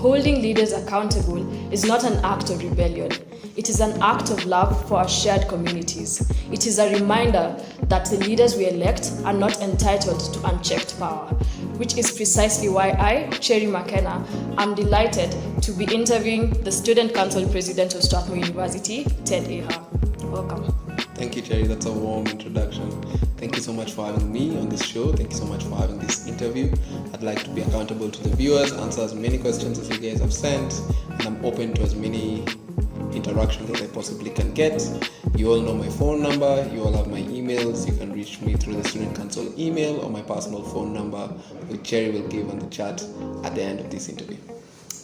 holding leaders accountable is not an act of rebellion. It is an act of love for our shared communities. It is a reminder that the leaders we elect are not entitled to unchecked power, which is precisely why I, Cherry Makena, am delighted to be interviewing the Student Council President of Strathmore University, Ted Iha. Welcome. Thank you, Cherry. That's a warm introduction. Thank you so much for having me on this show. Thank you so much for having this interview. I'd like to be accountable to the viewers, answer as many questions as you guys have sent, and I'm open to as many interactions as I possibly can get. You all know my phone number, you all have my emails. You can reach me through the Student Council email or my personal phone number, which Cherry will give on the chat at the end of this interview.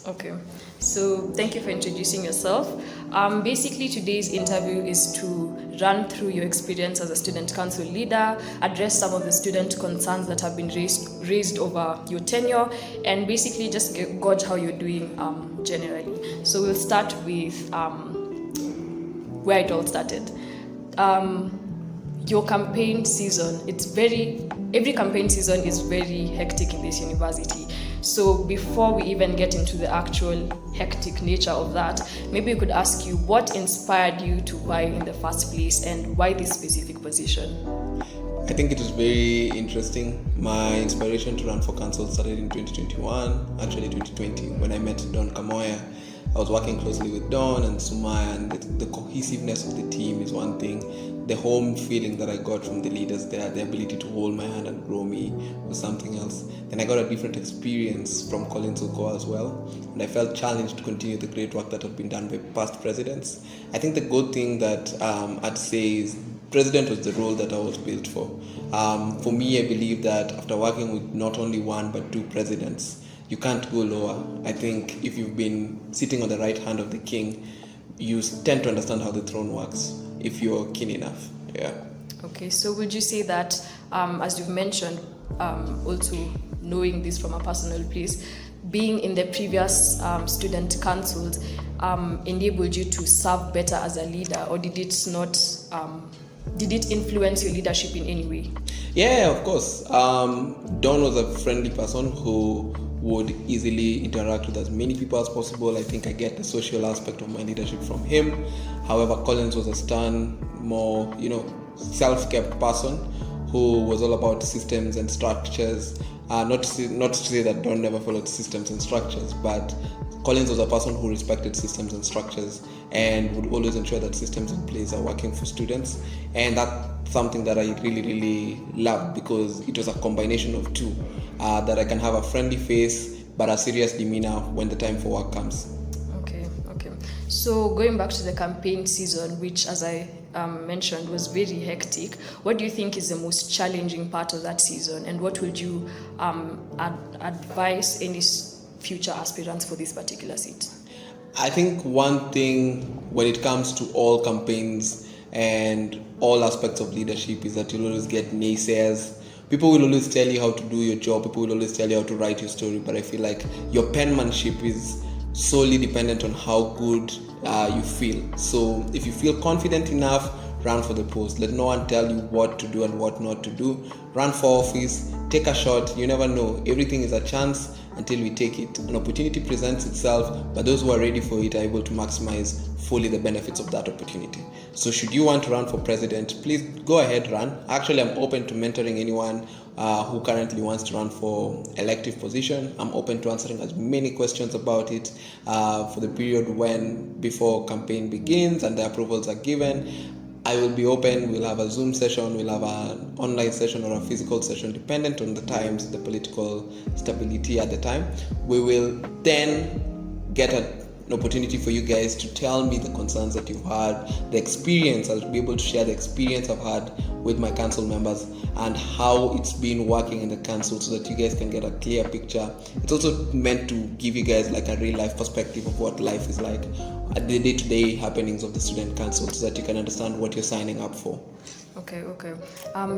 Okay, so thank you for introducing yourself. Basically, today's interview is to run through your experience as a student council leader, address some of the student concerns that have been raised over your tenure, and basically just gauge how you're doing generally. So we'll start with where it all started. Your campaign season, every campaign season is very hectic in this university. So before we even get into the actual hectic nature of that, maybe we could ask you what inspired you to vie in the first place and why this specific position? I think it was very interesting. My inspiration to run for council started in 2021, actually 2020, when I met Don Kamoya. I was working closely with Don and Sumaya, and the cohesiveness of the team is one thing. The home feeling that I got from the leaders there, the ability to hold my hand and grow me, was something else. Then I got a different experience from Collins Okoa as well, and I felt challenged to continue the great work that had been done by past presidents. I think the good thing that I'd say is president was the role that I was built for. For me, I believe that after working with not only one but two presidents, you can't go lower. I think if you've been sitting on the right hand of the king, you tend to understand how the throne works, if you're keen enough. Yeah. Okay, so would you say that, as you've mentioned, also knowing this from a personal place, being in the previous student councils enabled you to serve better as a leader, or did it not? Did it influence your leadership in any way? Yeah, of course. Don was a friendly person who would easily interact with as many people as possible. I think I get the social aspect of my leadership from him. However, Collins was a stern, more, self-kept person who was all about systems and structures. Not to say that Don never followed systems and structures, but Collins was a person who respected systems and structures and would always ensure that systems in place are working for students. And that's something that I really, really loved, because it was a combination of two, that I can have a friendly face but a serious demeanor when the time for work comes. Okay. So going back to the campaign season, which, as I mentioned, was very hectic, what do you think is the most challenging part of that season, and what would you advise any future aspirants for this particular seat? I think one thing when it comes to all campaigns and all aspects of leadership is that you'll always get naysayers. People will always tell you how to do your job. People will always tell you how to write your story. But I feel like your penmanship is solely dependent on how good you feel. So if you feel confident enough, run for the post. Let no one tell you what to do and what not to do. Run for office. Take a shot. You never know. Everything is a chance until we take it. An opportunity presents itself, but those who are ready for it are able to maximize fully the benefits of that opportunity. So should you want to run for president, please go ahead, run. Actually, I'm open to mentoring anyone who currently wants to run for elective position. I'm open to answering as many questions about it for the period before campaign begins and the approvals are given. I will be open. We'll have a Zoom session, we'll have an online session or a physical session, dependent on the times, the political stability at the time. We will then get an opportunity for you guys to tell me the concerns that you've had, the experience. I'll be able to share the experience I've had with my council members and how it's been working in the council, so that you guys can get a clear picture. It's also meant to give you guys like a real life perspective of what life is like at the day-to-day happenings of the student council, so that you can understand what you're signing up for. Okay.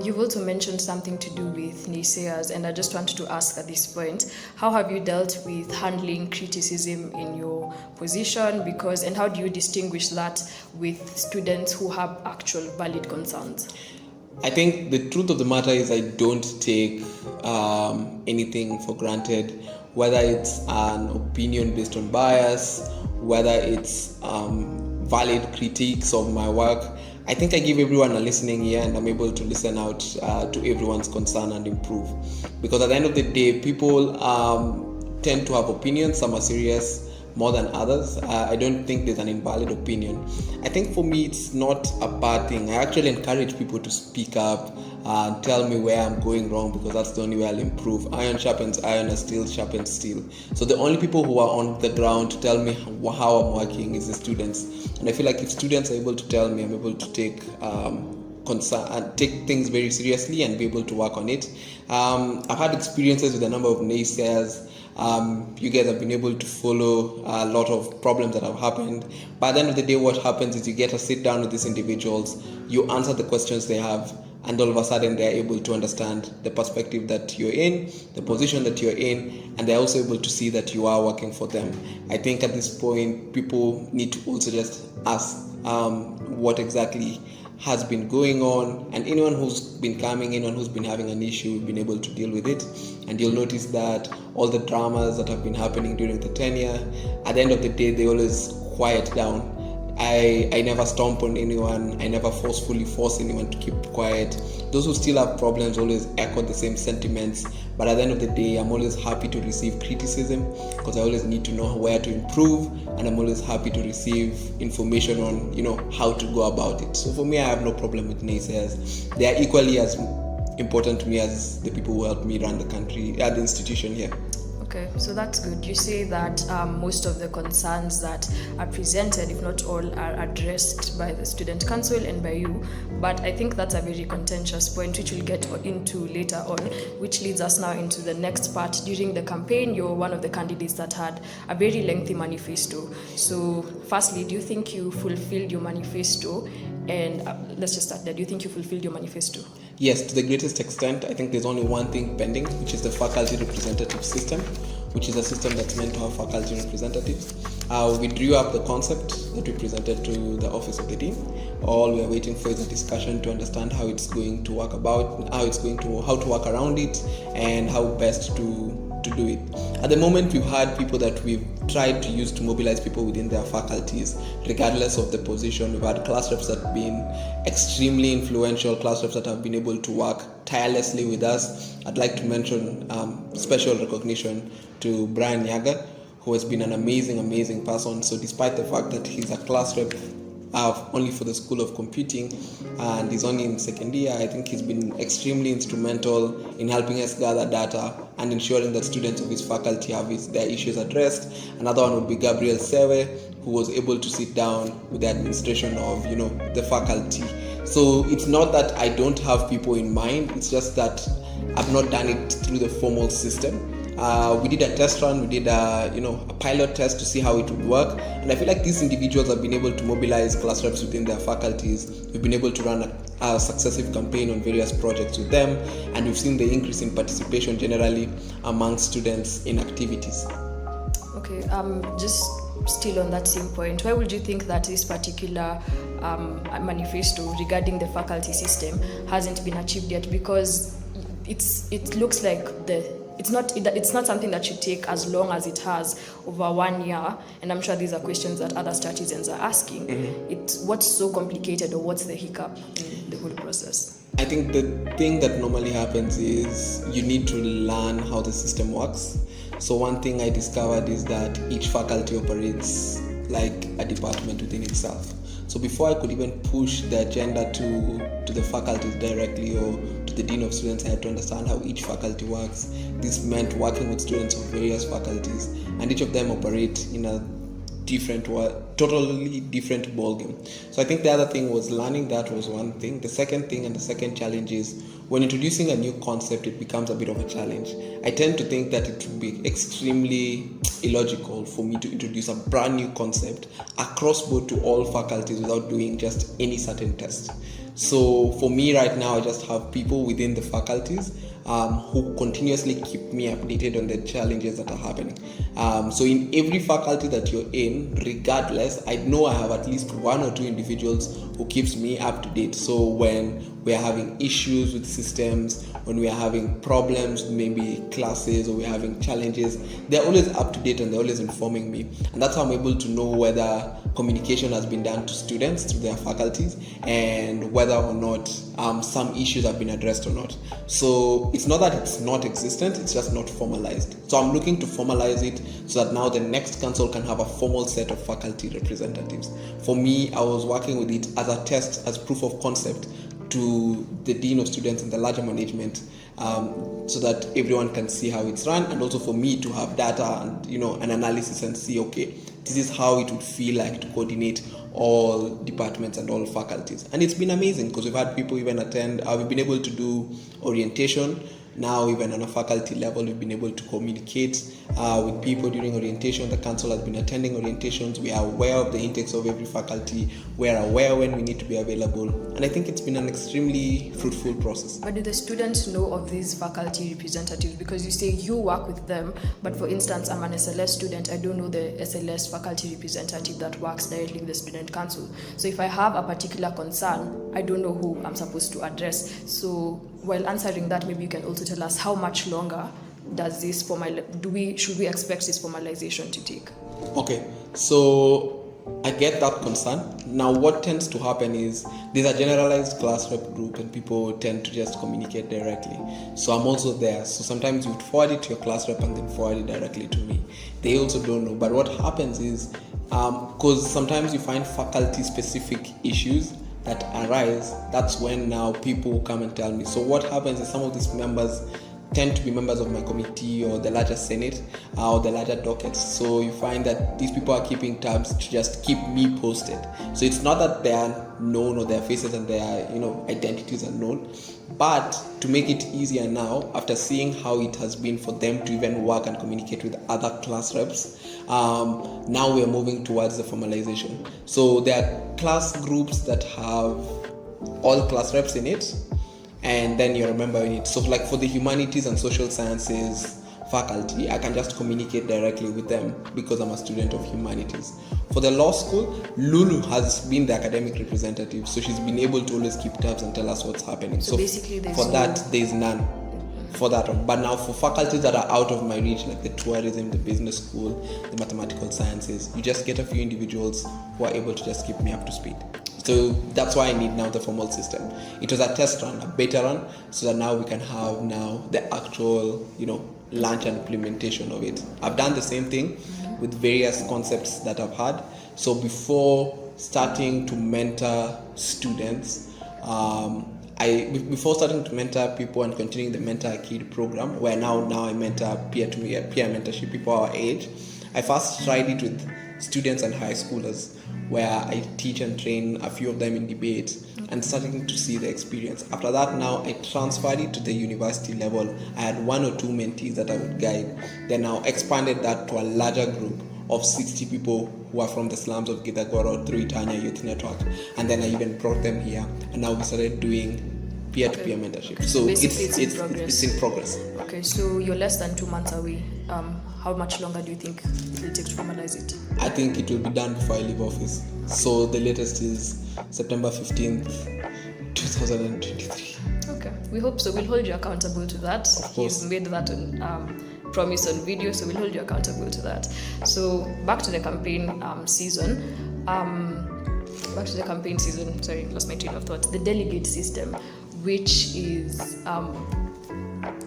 You've also mentioned something to do with naysayers, and I just wanted to ask at this point, how have you dealt with handling criticism in your position? And how do you distinguish that with students who have actual valid concerns? I think the truth of the matter is I don't take anything for granted. whether it's an opinion based on bias, whether it's valid critiques of my work. I think I give everyone a listening ear, and I'm able to listen out to everyone's concern and improve. Because at the end of the day, people tend to have opinions. Some are serious more than others. I don't think there's an invalid opinion. I think for me, it's not a bad thing. I actually encourage people to speak up and tell me where I'm going wrong, because that's the only way I'll improve. Iron sharpens iron and steel sharpens steel. So the only people who are on the ground to tell me how I'm working is the students. And I feel like if students are able to tell me, I'm able to take concern and take things very seriously and be able to work on it. I've had experiences with a number of naysayers. You guys have been able to follow a lot of problems that have happened. But at the end of the day, what happens is you get to sit down with these individuals, you answer the questions they have, and all of a sudden they're able to understand the perspective that you're in, the position that you're in, and they're also able to see that you are working for them. I think at this point, people need to also just ask what exactly has been going on, and anyone who's been coming, anyone who's been having an issue, we've been able to deal with it. And you'll notice that all the dramas that have been happening during the tenure, at the end of the day, they always quiet down. I never stomp on anyone. I never forcefully force anyone to keep quiet. Those who still have problems always echo the same sentiments. But at the end of the day, I'm always happy to receive criticism, because I always need to know where to improve, and I'm always happy to receive information on, how to go about it. So for me, I have no problem with naysayers. They are equally as important to me as the people who help me run the country at the institution here. Okay, so that's good. You say that most of the concerns that are presented, if not all, are addressed by the Student Council and by you. But I think that's a very contentious point, which we'll get into later on, which leads us now into the next part. During the campaign, you're one of the candidates that had a very lengthy manifesto. So firstly, do you think you fulfilled your manifesto? And let's just start there. Do you think you fulfilled your manifesto? Yes, to the greatest extent. I think there's only one thing pending, which is the faculty representative system, which is a system that's meant to have faculty representatives. We drew up the concept that we presented to the Office of the Dean. All we are waiting for is a discussion to understand how it's going to work how to work around it, and how best to do it. At the moment, we've had people that we've tried to use to mobilize people within their faculties, regardless of the position. We've had class reps that have been extremely influential, class reps that have been able to work tirelessly with us. I'd like to mention special recognition to Brian Yaga, who has been an amazing person. So despite the fact that he's a class rep only for the School of Computing, and he's only in second year, I think he's been extremely instrumental in helping us gather data and ensuring that students of his faculty have their issues addressed. Another one would be Gabriel Sewe, who was able to sit down with the administration of the faculty. So it's not that I don't have people in mind, it's just that I've not done it through the formal system. We did a test run, we did a pilot test to see how it would work, and I feel like these individuals have been able to mobilize class reps within their faculties. We've been able to run a successive campaign on various projects with them, and we've seen the increase in participation generally among students in activities. Okay, just still on that same point, why would you think that this particular manifesto regarding the faculty system hasn't been achieved yet? Because it looks like it's not something that should take as long as it has, over 1 year, and I'm sure these are questions that other citizens are asking. Mm-hmm. What's so complicated, or what's the hiccup in the whole process? I think the thing that normally happens is you need to learn how the system works. So one thing I discovered is that each faculty operates like a department within itself. So before I could even push the agenda to the faculties directly or to the Dean of Students, I had to understand how each faculty works. This meant working with students of various faculties, and each of them operate in a totally different ballgame. So I think the other thing was learning. That was one thing. The second thing, and the second challenge, is when introducing a new concept, it becomes a bit of a challenge. I tend to think that it would be extremely illogical for me to introduce a brand new concept across board to all faculties without doing just any certain test. So for me right now, I just have people within the faculties who continuously keep me updated on the challenges that are happening. So in every faculty that you're in, regardless, I know I have at least one or two individuals who who keeps me up to date. So when we are having issues with systems, when we are having problems, maybe classes, or we're having challenges, they're always up to date and they're always informing me. And that's how I'm able to know whether communication has been done to students through their faculties and whether or not some issues have been addressed or not. So it's not that it's not existent, it's just not formalized. So I'm looking to formalize it so that now the next council can have a formal set of faculty representatives. For me, I was working with it as a test, as proof of concept to the dean of students and the larger management, so that everyone can see how it's run, and also for me to have data and an analysis and see, okay, this is how it would feel like to coordinate all departments and all faculties. And it's been amazing because we've had people even attend, we've been able to do orientation. Now, even on a faculty level, we've been able to communicate with people during orientation. The council has been attending orientations. We are aware of the intakes of every faculty. We are aware when we need to be available. And I think it's been an extremely fruitful process. But do the students know of these faculty representatives? Because you say you work with them, but for instance, I'm an SLS student. I don't know the SLS faculty representative that works directly with the student council. So if I have a particular concern, I don't know who I'm supposed to address. So while answering that, maybe you can also tell us how much longer does this should we expect this formalization to take? Okay, so I get that concern. Now, what tends to happen is there's a generalized class rep group and people tend to just communicate directly. So I'm also there. So sometimes you forward it to your class rep and then forward it directly to me. They also don't know. But what happens is, because sometimes you find faculty specific issues that arise, that's when now people come and tell me. So what happens is some of these members tend to be members of my committee or the larger senate or the larger dockets. So you find that these people are keeping tabs to just keep me posted. So it's not that they are known or their faces and their identities are known, but to make it easier now, after seeing how it has been for them to even work and communicate with other class reps, now we are moving towards the formalization. So there are class groups that have all class reps in it, and then you're a member in it. So like for the humanities and social sciences faculty, I can just communicate directly with them because I'm a student of humanities. For the law school, Lulu has been the academic representative, so she's been able to always keep tabs and tell us what's happening. So basically there's none for that. But now for faculties that are out of my reach, like the tourism, the business school, the mathematical sciences, you just get a few individuals who are able to just keep me up to speed. So that's why I need now the formal system. It was a test run, a beta run, so that now we can have now the actual, launch and implementation of it. I've done the same thing with various concepts that I've had. So before starting to mentor students, before starting to mentor people and continuing the Mentor a Kid program, where now I mentor peer mentorship people our age, I first tried it with students and high schoolers, where I teach and train a few of them in debate and starting to see the experience. After that, now I transferred it to the university level. I had 1 or 2 mentees that I would guide. Then now expanded that to a larger group of 60 people who are from the slums of Githagoro through Itanya Youth Network. And then I even brought them here, and now we started doing peer-to-peer mentorship. Okay. So it's in progress. Okay, so you're less than 2 months away. How much longer do you think it will take to formalize it? I think it will be done before I leave office. So the latest is September 15th, 2023. Okay, we hope so. We'll hold you accountable to that. Of course. He's made that promise on video, so we'll hold you accountable to that. So back to the campaign season. Sorry, lost my train of thought. The delegate system, which is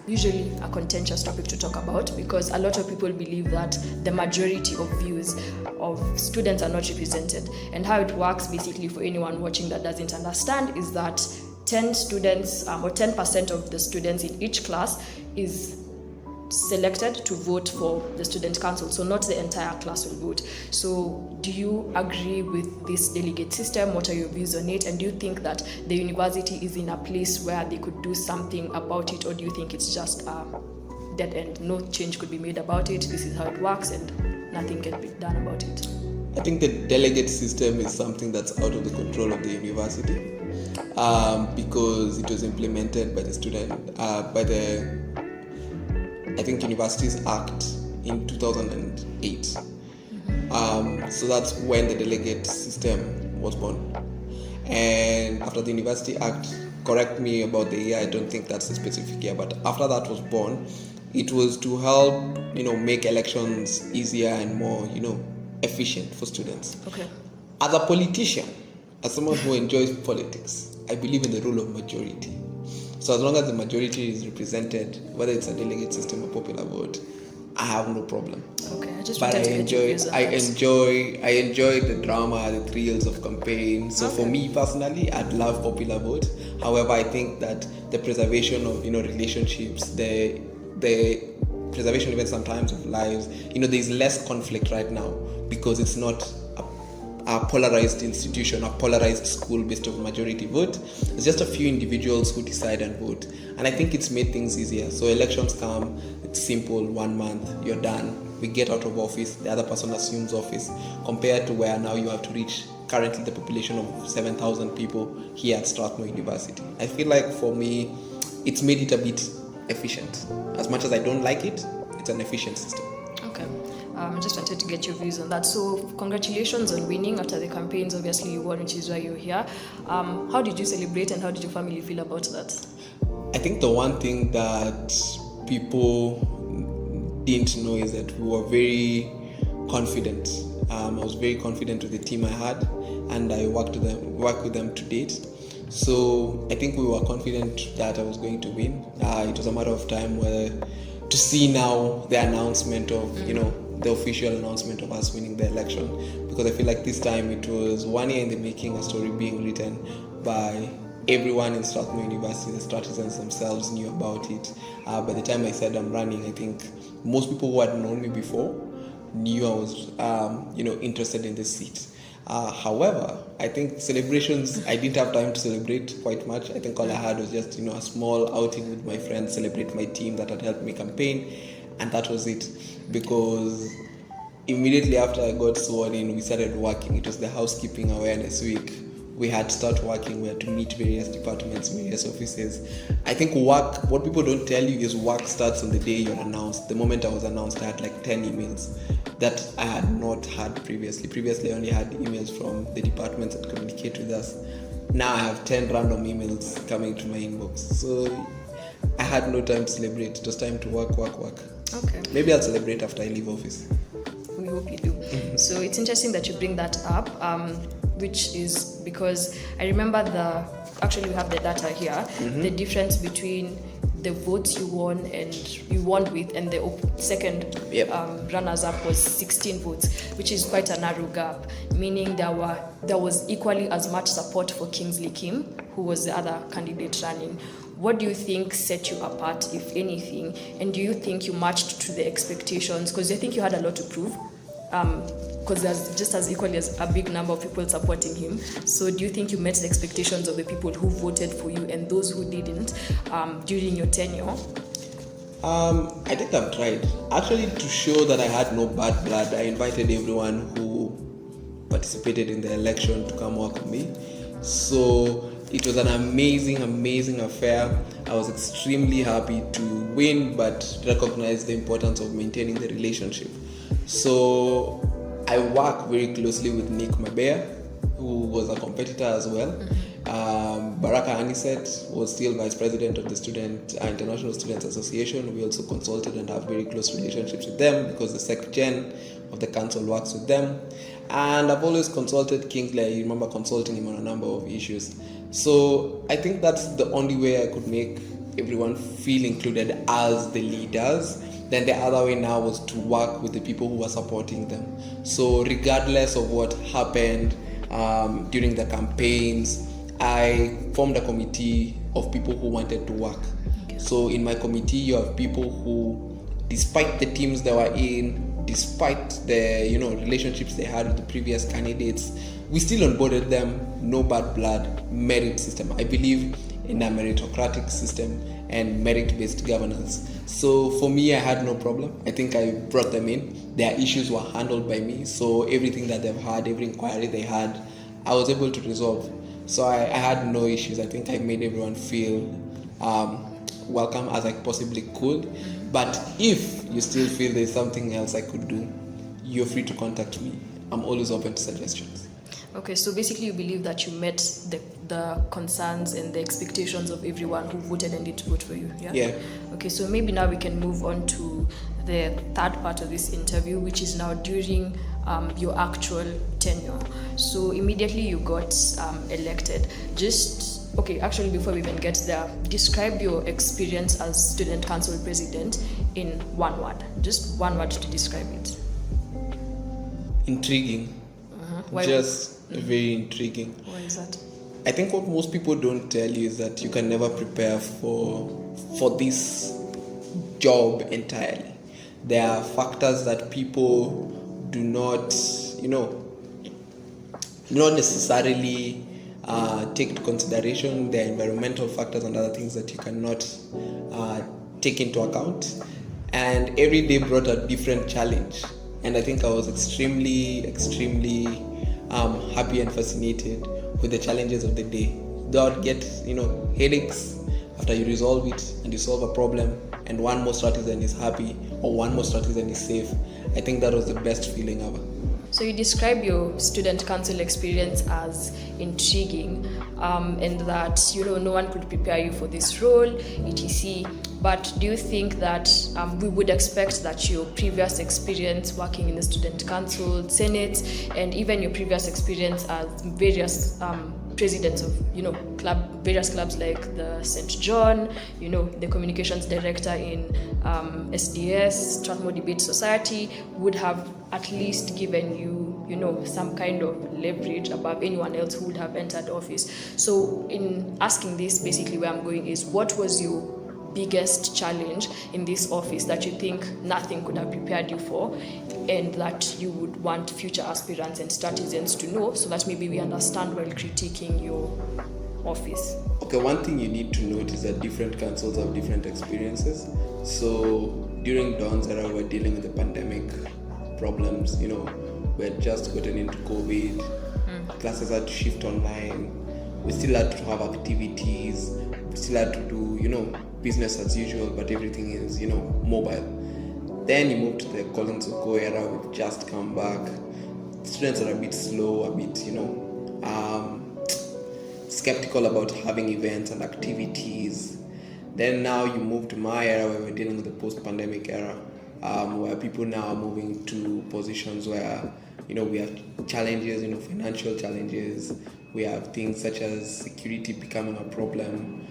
usually a contentious topic to talk about, because a lot of people believe that the majority of views of students are not represented. And how it works, basically, for anyone watching that doesn't understand, is that 10 students or 10% of the students in each class is selected to vote for the student council, so not the entire class will vote. So do you agree with this delegate system? What are your views on it? And do you think that the university is in a place where they could do something about it, or do you think it's just a dead end? No change could be made about it, this is how it works, and nothing can be done about it? I think the delegate system is something that's out of the control of the university, because it was implemented by the I think Universities Act in 2008. So that's when the delegate system was born. And after the University Act, correct me about the year, I don't think that's a specific year, but after that was born, it was to help, make elections easier and more, efficient for students. Okay. As a politician, as someone who enjoys politics, I believe in the rule of majority. So as long as the majority is represented, whether it's a delegate system or popular vote, I have no problem. Okay, I enjoy the drama, the thrills of campaign. So for me personally, I'd love popular vote. However, I think that the preservation of relationships, the preservation even sometimes of lives, there's less conflict right now because it's not a polarized institution, a polarized school based on majority vote. It's just a few individuals who decide and vote. And I think it's made things easier. So elections come, it's simple, 1 month, you're done. We get out of office, the other person assumes office, compared to where now you have to reach currently the population of 7,000 people here at Strathmore University. I feel like for me, it's made it a bit efficient. As much as I don't like it, it's an efficient system. Okay. I just wanted to get your views on that. So congratulations on winning after the campaigns. Obviously you won, which is why you're here. How did you celebrate and how did your family feel about that? I think the one thing that people didn't know is that we were very confident. I was very confident with the team I had, and I worked with them to date. So I think we were confident that I was going to win. It was a matter of time to see now the announcement of, the official announcement of us winning the election, because I feel like this time it was 1 year in the making, a story being written by everyone in Strathmore University. The Strathmores themselves knew about it. By the time I said I'm running, I think most people who had known me before knew I was, interested in this seat. However, I think celebrations, I didn't have time to celebrate quite much. I think all I had was just, a small outing with my friends, celebrate my team that had helped me campaign, and that was it. Because immediately after I got sworn in, we started working. It was the housekeeping awareness week. We had to start working. We had to meet various departments, various offices. I think what people don't tell you is work starts on the day you're announced. The moment I was announced, I had like 10 emails that I had not had previously. Previously, I only had emails from the departments that communicate with us. Now I have 10 random emails coming to my inbox. So I had no time to celebrate. It was time to work. Okay. Maybe I'll celebrate after I leave office. We hope you do. So it's interesting that you bring that up, which is because I remember actually we have the data here, the difference between the votes you won with and the second runners-up was 16 votes, which is quite a narrow gap, meaning there was equally as much support for Kingsley Kim, who was the other candidate running. What do you think set you apart, if anything? And do you think you matched to the expectations? Because I think you had a lot to prove, because there's just as equally as a big number of people supporting him. So do you think you met the expectations of the people who voted for you and those who didn't during your tenure? I think I've tried. Actually, to show that I had no bad blood, I invited everyone who participated in the election to come work with me. So it was an amazing affair. I was extremely happy to win, but recognized the importance of maintaining the relationship. So I work very closely with Nick Mabea, who was a competitor as well. Baraka Aniset was still vice president of the International Students Association. We also consulted and have very close relationships with them because the Sec-Gen of the council works with them. And I've always consulted Kingsley. I remember consulting him on a number of issues. So I think that's the only way I could make everyone feel included as the leaders. Then the other way now was to work with the people who were supporting them. So regardless of what happened during the campaigns, I formed a committee of people who wanted to work. Okay. So in my committee, you have people who, despite the teams they were in, despite the relationships they had with the previous candidates, we still onboarded them. No bad blood, merit system. I believe in a meritocratic system and merit-based governance. So for me, I had no problem. I think I brought them in. Their issues were handled by me. So everything that they've had, every inquiry they had, I was able to resolve. So I had no issues. I think I made everyone feel welcome as I possibly could. But if you still feel there's something else I could do, you're free to contact me. I'm always open to suggestions. Okay, so basically you believe that you met the concerns and the expectations of everyone who voted and did vote for you, yeah? Yeah. Okay, so maybe now we can move on to the third part of this interview, which is now during your actual tenure. So immediately you got elected. Actually before we even get there, describe your experience as student council president in one word. Just one word to describe it. Intriguing. Why? Just very intriguing. Why is that? I think what most people don't tell you is that you can never prepare for this job entirely. There are factors that people do not necessarily take into consideration. There are environmental factors and other things that you cannot take into account. And every day brought a different challenge. And I think I was extremely happy and fascinated with the challenges of the day. Though I'd get, headaches after you resolve it and you solve a problem and one more citizen is happy or one more citizen is safe. I think that was the best feeling ever. So you describe your student council experience as intriguing, and that no one could prepare you for this role, etc. But do you think that we would expect that your previous experience working in the student council, senate, and even your previous experience as various presidents of various clubs like the St. John, the communications director in SDS, Strathmore Debate Society, would have at least given you some kind of leverage above anyone else who would have entered office? So in asking this, basically where I'm going is, what was your biggest challenge in this office that you think nothing could have prepared you for, and that you would want future aspirants and citizens to know, so that maybe we understand while critiquing your office? Okay, one thing you need to note is that different councils have different experiences. So during Dawn's era, we're dealing with the pandemic problems. We had just gotten into COVID. Classes had to shift online. We still had to have activities. We still had to do, business as usual, but everything is, mobile. Then you move to the Collins Oko era. We've just come back. Students are a bit slow, a bit, skeptical about having events and activities. Then now you move to my era, where we're dealing with the post-pandemic era, where people now are moving to positions where, we have challenges, financial challenges. We have things such as security becoming a problem,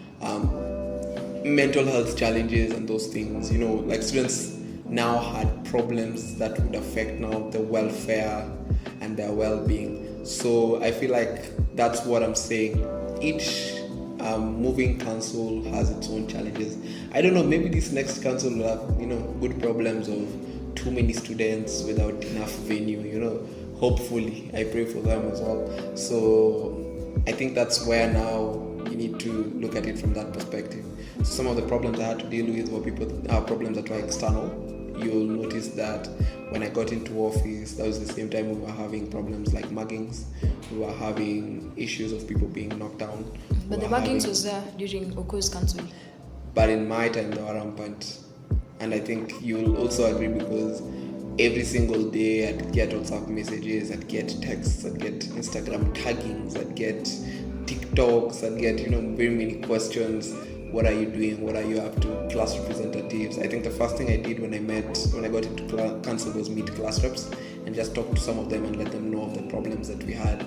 mental health challenges and those things. Like students now had problems that would affect now the welfare and their well-being. So I feel like that's what I'm saying. Each moving council has its own challenges. I don't know, maybe this next council will have, good problems of too many students without enough venue, hopefully. I pray for them as well. So I think that's where now you need to look at it from that perspective. Some of the problems I had to deal with were problems that were external. You'll notice that when I got into office, that was the same time we were having problems like muggings. We were having issues of people being knocked down. But the muggings was there during Oko's council. But in my time, they were rampant. And I think you'll also agree, because every single day I'd get WhatsApp messages, I'd get texts, I'd get Instagram taggings, I'd get TikToks, I'd get, very many questions. What are you doing? What are you up to? Class representatives. I think the first thing I did when I got into council was meet class reps and just talk to some of them and let them know of the problems that we had.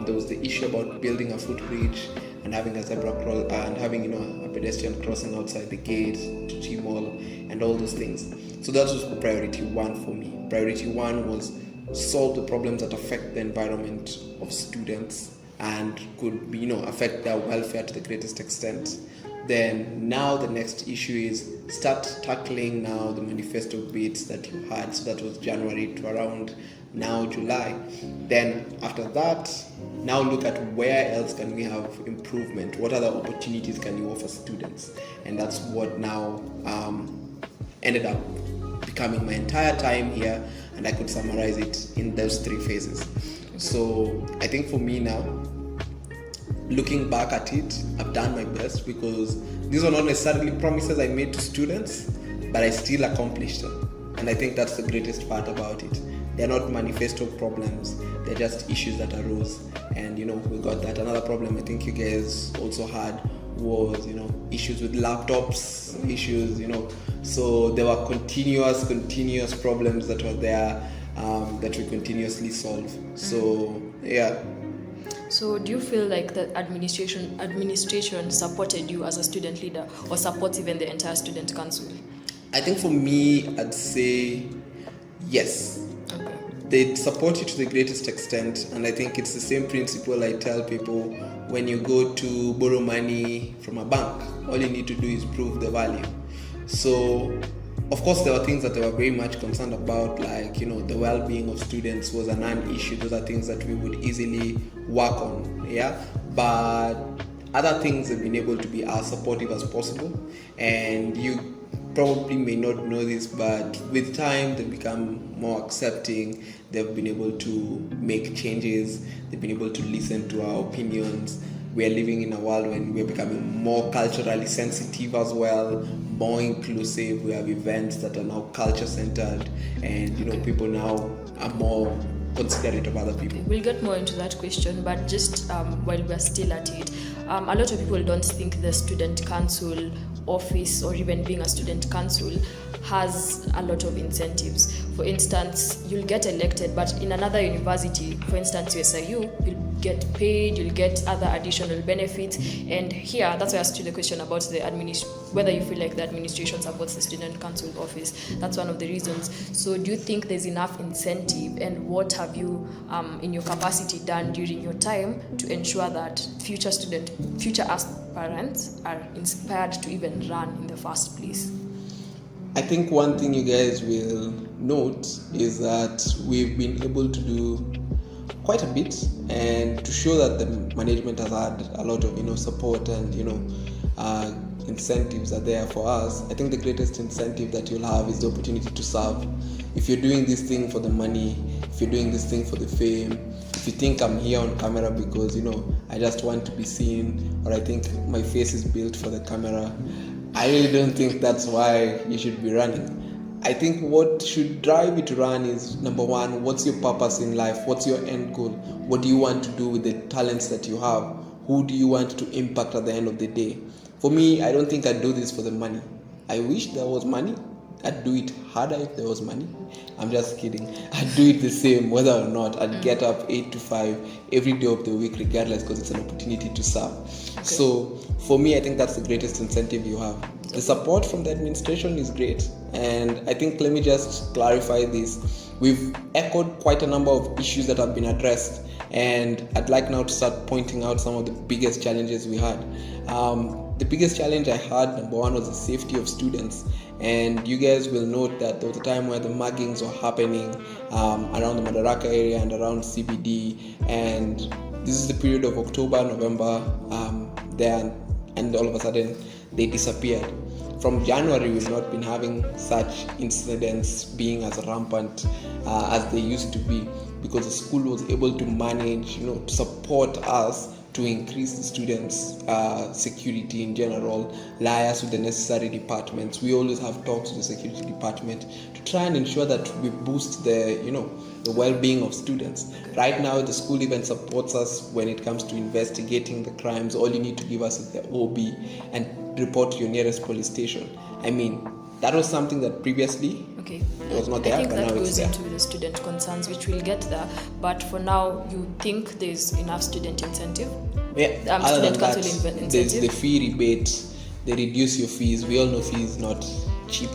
There was the issue about building a footbridge and having a zebra cross and having a pedestrian crossing outside the gate to G Mall and all those things. So that was priority one for me. Priority one was solve the problems that affect the environment of students and could affect their welfare to the greatest extent. Then now the next issue is start tackling now the manifesto bits that you had. So that was January to around now July. Then after that, now look at where else can we have improvement. What other opportunities can you offer students? And that's what now ended up becoming my entire time here, and I could summarize it in those three phases. So I think for me now, looking back at it, I've done my best, because these are not necessarily promises I made to students, but I still accomplished them. And I think that's the greatest part about it. they're not manifesto problems, they're just issues that arose. And we got that. Another problem I think you guys also had was issues with laptops, issues, so there were continuous problems that were there, that we continuously solve. So yeah. So do you feel like the administration supported you as a student leader, or supports even the entire student council? I think for me, I'd say yes. Okay. They support you to the greatest extent, and I think it's the same principle I tell people. When you go to borrow money from a bank, all you need to do is prove the value. So of course there were things that they were very much concerned about, like the well-being of students was a non-issue. Those are things that we would easily work on, but other things have been able to be as supportive as possible. And you probably may not know this, but with time they've become more accepting. They've been able to make changes. They've been able to listen to our opinions. We are living in a world when we're becoming more culturally sensitive as well, more inclusive. We have events that are now culture centered, and people now are more considerate of other people. We'll get more into that question, but just while we're still at it, a lot of people don't think the student council office, or even being a student council, has a lot of incentives. For instance, you'll get elected, but in another university, for instance USIU, you'll get paid, you'll get other additional benefits. And here, that's why I asked you the question about whether you feel like the administration supports the student council office. That's one of the reasons. So do you think there's enough incentive, and what have you in your capacity done during your time to ensure that future aspirants are inspired to even run in the first place? I think one thing you guys will note is that we've been able to do quite a bit, and to show that the management has had a lot of support and incentives are there for us. I think the greatest incentive that you'll have is the opportunity to serve. If you're doing this thing for the money, if you're doing this thing for the fame, if you think I'm here on camera because I just want to be seen, or I think my face is built for the camera, I really don't think that's why you should be running. I think what should drive you to run is, number one, what's your purpose in life? What's your end goal? What do you want to do with the talents that you have? Who do you want to impact at the end of the day? For me, I don't think I'd do this for the money. I wish there was money. I'd do it harder if there was money. I'm just kidding. I'd do it the same whether or not. I'd get up 8 to 5 every day of the week regardless, because it's an opportunity to serve. Okay. So for me, I think that's the greatest incentive you have. The support from the administration is great. And I think, let me just clarify this. We've echoed quite a number of issues that have been addressed. And I'd like now to start pointing out some of the biggest challenges we had. The biggest challenge I had, number one, was the safety of students. And you guys will note that there was a time where the muggings were happening around the Madaraka area and around CBD. And this is the period of October, November, and all of a sudden they disappeared. From January, we've not been having such incidents being as rampant as they used to be, because the school was able to manage, to support us to increase the students' security in general, liaise with the necessary departments. We always have talks with the security department to try and ensure that we boost the well-being of students. Right now, the school even supports us when it comes to investigating the crimes. All you need to give us is the OB and report to your nearest police station. I mean, that was something that previously it was not there. I think but that now goes it's there. into the student concerns, which we'll get there. But for now, you think there's enough student incentive? Yeah. Other Student than that, council there's incentive? the fee rebate. They reduce your fees. We all know fees not cheap.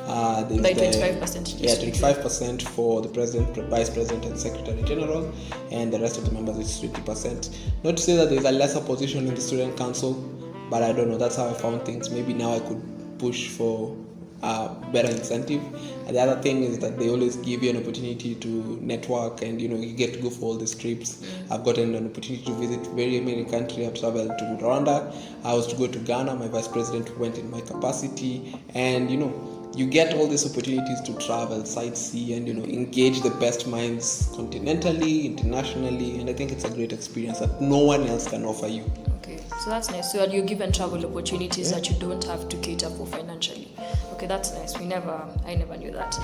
By 25%. Yeah, 25% for the president, vice president, and secretary general, and the rest of the members is 20%. Not to say that there's a lesser position in the student council, but I don't know. That's how I found things. Maybe now I could push for better incentive. And the other thing is that they always give you an opportunity to network, and you get to go for all these trips. I've gotten an opportunity to visit very many countries. I've traveled to Rwanda. I was to go to Ghana. My vice president went in my capacity, and you get all these opportunities to travel, sightsee, and engage the best minds continentally, internationally, and I think it's a great experience that no one else can offer you. Okay, so that's nice. So you're given travel opportunities that you don't have to cater for financially. Okay, that's nice. I never knew that.